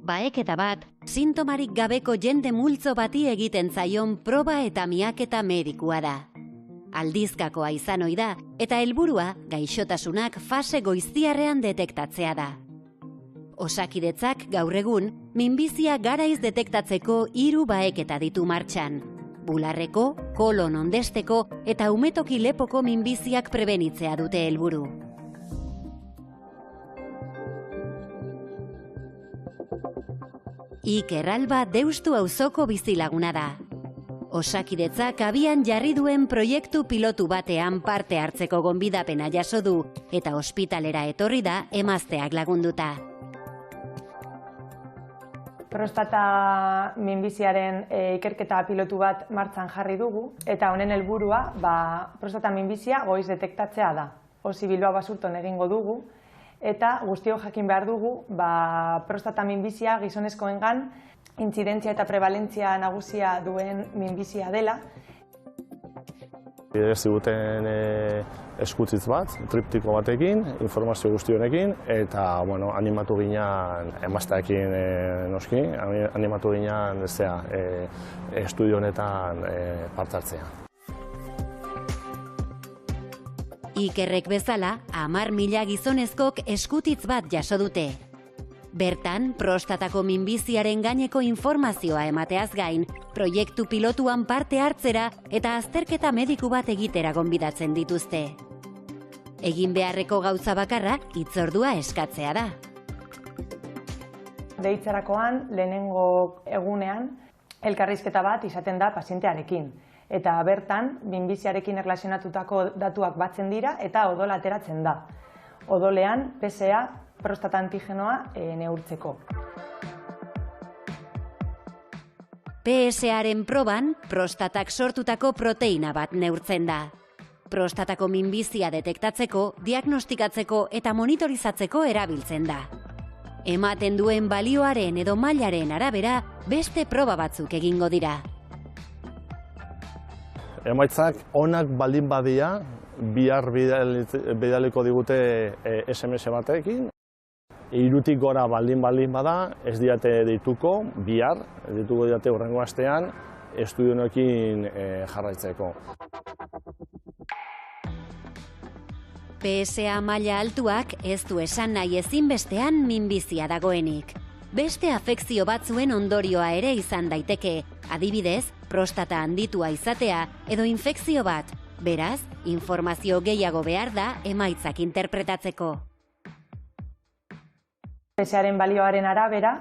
Baeketa bat, sintomarik gabeko jende multzo bati egiten zaion proba eta miaketa medikua da. Aldizkakoa izan ohi da, eta helburua gaixotasunak fase goiztiarrean detektatzea da. Osakidetzak gaur egun, minbizia garaiz detektatzeko 3 baeketa ditu martxan. Bularreko, kolon ondesteko eta umetoki lepoko minbiziak prebenitzea dute helburu. Iker Alba Deustu auzoko bizilaguna da. Osakidetzak abian jarri duen proiektu pilotu batean parte hartzeko gonbidapena jaso du eta ospitalera etorri da emazteak lagunduta. Prostata minbiziaren ikerketa pilotu bat martxan jarri dugu eta honen helburua prostata minbizia goiz detektatzea da. Osi Bilbao Basurton egingo dugu eta guztiok jakin behar dugu prostata minbizia gizonezkoengan intzidentzia eta prevalentzia nagusia duen minbizia dela. Ziguten eskutitz bat, triptiko batekin, informazio guzti honekin, eta animatu ginen emazteekin noski, animatu ginen estudio honetan parte hartzea. Ikerrek bezala, 10.000 gizonezkok eskutitz bat jaso dute. Bertan, prostatako minbiziaren gaineko informazioa emateaz gain, proiektu pilotuan parte hartzera eta azterketa mediku bat egitera gonbidatzen dituzte. Egin beharreko gauza bakarra hitzordua eskatzea da. Deitzerakoan, lehenengo egunean, elkarrizketa bat izaten da pazientearekin. Eta bertan, minbiziarekin erlazionatutako datuak batzen dira eta odola ateratzen da. Odolean, PSA, prostata antigenoa neurtzeko. PSA-ren proban, prostatak sortutako proteina bat neurtzen da. Prostatako minbizia detektatzeko, diagnostikatzeko eta monitorizatzeko erabiltzen da. Ematen duen balioaren edo mailaren arabera, beste proba batzuk egingo dira. Emaitzak onak baldin badia, bihar bidaliko digute SMS batekin. 3tik gora baldin bada, ez diate deituko, bihar, deituko diate hurrengo astean, estudio honekin jarraitzeko. PSA maila altuak ez du esan nahi ezinbestean minbizia dagoenik. Beste afekzio batzuen ondorioa ere izan daiteke, adibidez, prostata handitua izatea edo infekzio bat. Beraz, informazio gehiago behar da emaitzak interpretatzeko. PSA-ren balioaren arabera,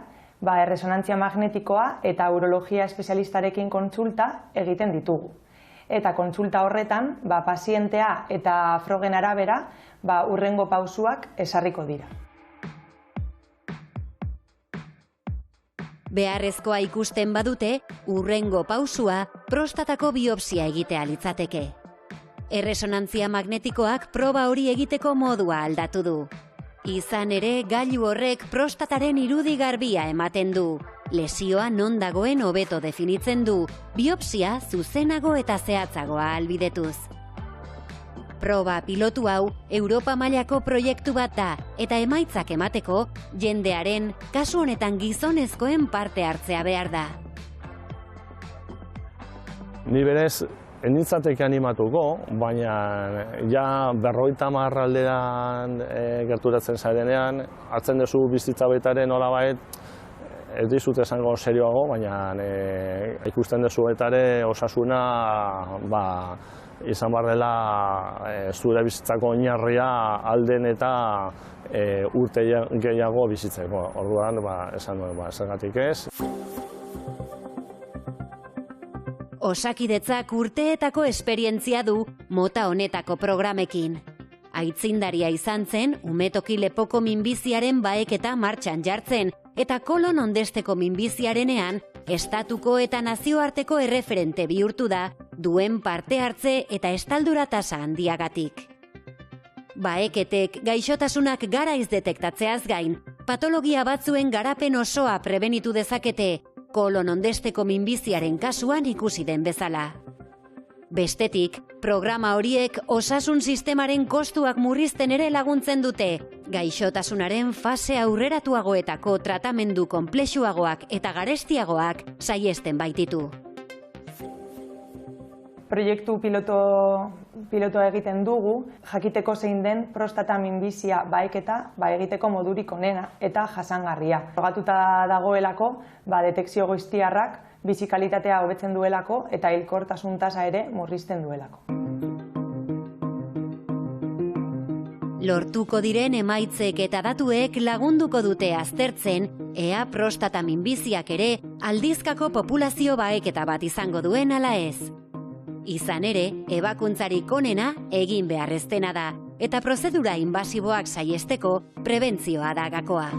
erresonantzia magnetikoa eta urologia espezialistarekin kontsulta egiten ditugu. Eta kontsulta horretan, pazientea eta frogen arabera, hurrengo pausuak ezarriko dira. Beharrezkoa ikusten badute, hurrengo pausua prostatako biopsia egitea litzateke. Erresonantzia magnetikoak proba hori egiteko modua aldatu du. Izan ere, gailu horrek prostataren irudi garbia ematen du. Lesioa non dagoen hobeto definitzen du, biopsia zuzenago eta zehatzagoa ahalbidetuz. Proba pilotu hau Europa mailako proiektu bat da eta emaitzak emateko jendearen, kasu honetan gizonezkoen parte hartzea behar da. Ni berez, enitzateke animatuko, baina ja 50 aldean gerturatzen zarenean, hartzen duzu bizitza baitaren nolabait ez dizut esango serioago, baina ikusten duzu eta ere osasuna izan behar dela zure bizitzako oinarria alden eta urte gehiago bizitzeko. Orduan, esan duen, zergatik ez. Osakidetzak urteetako esperientzia du mota honetako programekin. Aitzindaria izan zen, umetoki lepoko minbiziaren baeketa martxan jartzen, eta kolon ondesteko minbiziarenean, estatuko eta nazioarteko erreferente bihurtu da, duen parte hartze eta estaldura tasa handiagatik. Baeketek gaixotasunak garaiz detektatzeaz gain, patologia batzuen garapen osoa prebenitu dezakete, kolon ondesteko minbiziaren kasuan ikusi den bezala. Bestetik, programa horiek osasun sistemaren kostuak murrizten ere laguntzen dute, gaixotasunaren fase aurreratuagoetako tratamendu konplexuagoak eta garestiagoak saihesten baititu. Proiektu pilotoa egiten dugu, jakiteko zein den prostata minbizia baeketa egiteko modurik onena eta jasangarria. Frogatuta dagoelako, detekzio goiztiarrak bizi kalitatea hobetzen duelako eta hilkortasun tasa ere murrizten duelako. Lortuko diren emaitzek eta datuek lagunduko dute aztertzen, ea prostata minbiziak ere aldizkako populazio baeketa bat izango duen ala ez. Izan ere, ebakuntzarik onena egin beharreztena da, eta prozedura inbasiboak saihesteko prebentzioa da gakoa.